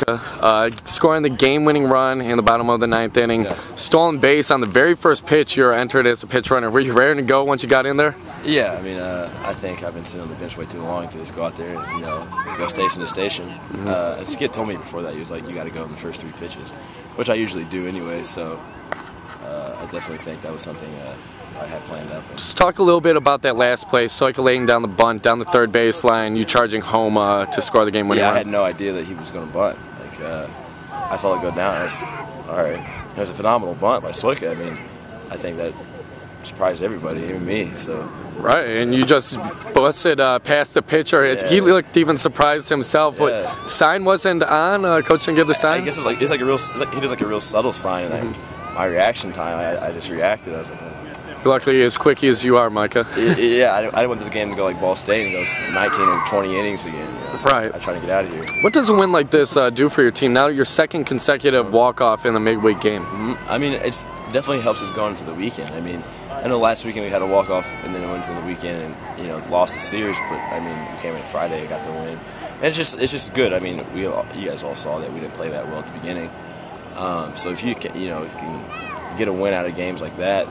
Micah, scoring the game-winning run in the bottom of the 9th inning. Yeah. Stolen base on the very first pitch you were entered as a pitch runner. Were you raring to go once you got in there? Yeah, I mean, I think I've been sitting on the bench way too long to just go out there and, go station to station. A skid told me before that, he was like, you got to go in the first 3 pitches, which I usually do anyway, so I definitely think that was something I had planned out. Just talk a little bit about that last play. Soika laying down the bunt, down the third baseline, you charging home to score the game-winning run. I had no idea that he was going to bunt. Like, I saw it go down. I was, all right. It was a phenomenal bunt by Soika. I mean, I think that surprised everybody, even me. So. Right, and you just busted past the pitcher. Yeah. He looked even surprised himself. Yeah. What sign wasn't on? Coach didn't give the sign. I guess he does like a real subtle sign, and my reaction time, I just reacted. I was like, luckily, as quick as you are, Micah. Yeah, I didn't want this game to go like Ball State and goes 19 and 20 innings again. So right. I try to get out of here. What does a win like this do for your team? Now your second consecutive walk-off in the midweek game. I mean, it's definitely helps us going into the weekend. I mean, I know last weekend we had a walk-off and then went into the weekend and lost the series, but I mean, we came in Friday and got the win. And it's just good. I mean, you guys all saw that we didn't play that well at the beginning. So if you can, can get a win out of games like that,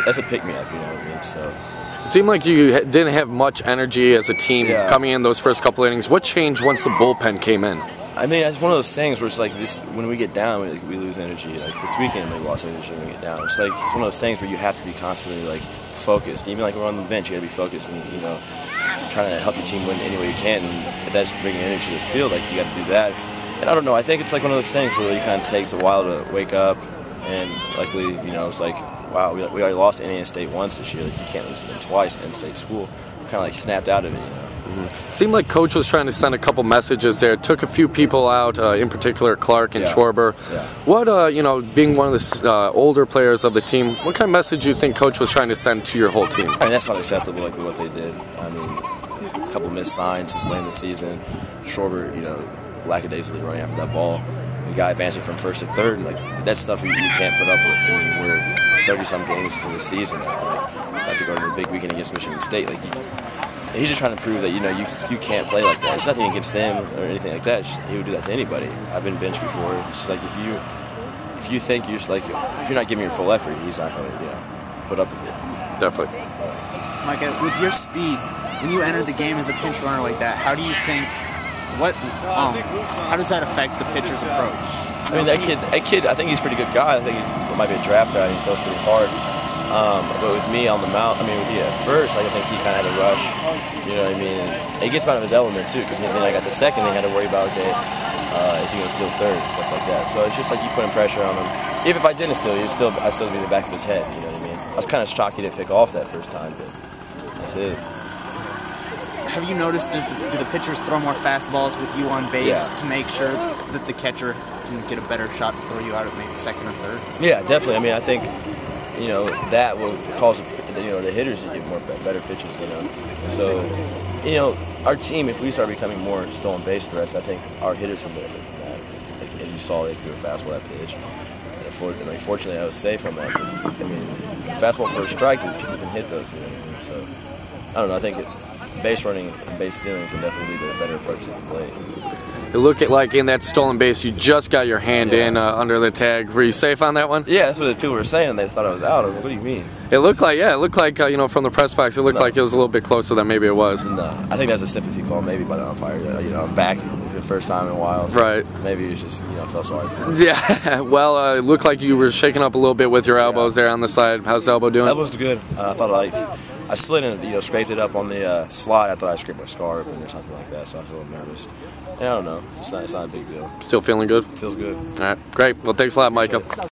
that's a pick-me-up, you know what I mean? So. It seemed like you didn't have much energy as a team coming in those first couple innings. What changed once the bullpen came in? I mean, it's one of those things where it's like this: when we get down, we lose energy. Like this weekend, we lost energy when we get down. It's one of those things where you have to be constantly focused. Even like we're on the bench, you got to be focused and trying to help your team win any way you can. And if that's bringing energy to the field, you got to do that. And I don't know. I think it's like one of those things where it kind of takes a while to wake up. And luckily, it's like, wow, we already lost Indiana State once this year. You can't lose to them twice in in-state school. We kind of snapped out of it, It seemed like Coach was trying to send a couple messages there. Took a few people out, in particular Clark and Schwarber. Yeah. What, being one of the older players of the team, what kind of message do you think Coach was trying to send to your whole team? I mean, that's not acceptable, what they did. I mean, a couple missed signs this late in the season. Schwarber, lackadaisically running after that ball. The guy advancing from first to third, that's stuff you can't put up with. I mean, we're 30-some games into the season now. About to go to the big weekend against Michigan State. He's just trying to prove that you can't play like that. It's nothing against them or anything like that. He would do that to anybody. I've been benched before. It's just if you think you're just if you're not giving your full effort, he's not going to put up with it. Definitely. Micah, with your speed, when you enter the game as a pinch runner like that, how do you think? How does that affect the pitcher's approach? I mean, that kid, I think he's a pretty good guy. I think he might be a draft guy. He throws pretty hard. But with me on the mound, with me at first, I think he kind of had a rush. You know what I mean? And he gets out of his element too, because then I got the second. They had to worry about is he going to steal third and stuff like that. So it's just like you putting pressure on him. Even if I didn't steal, I'd still be in the back of his head. You know what I mean? I was kind of shocked he didn't pick off that first time, but that's it. Have you noticed, do the pitchers throw more fastballs with you on base to make sure that the catcher can get a better shot to throw you out at maybe second or third? Yeah, definitely. I mean, I think, that will cause, the hitters to get better pitches, So, our team, if we start becoming more stolen base threats, I think our hitters can benefit from that. As you saw, they threw a fastball that pitch. And fortunately, I was safe on that. But, fastball for a strike, people can hit those. So, I don't know. I think base running and base stealing can definitely be a better approach to the plate. It looked like in that stolen base, you just got your hand in under the tag. Were you safe on that one? Yeah, that's what the people were saying. They thought I was out. I was like, what do you mean? It looked like, from the press box, it looked like it was a little bit closer than maybe it was. No, I think that's a sympathy call maybe by the umpire. I'm back for the first time in a while. So right. Maybe it was just, felt sorry for me. Yeah, well, it looked like you were shaking up a little bit with your elbows there on the side. How's the elbow doing? Elbow's good. I thought I slid and scraped it up on the slide. I thought I scraped my scar open or something like that, so I was a little nervous. And I don't know. It's not a big deal. Still feeling good? Feels good. All right, great. Well, thanks a lot, Micah.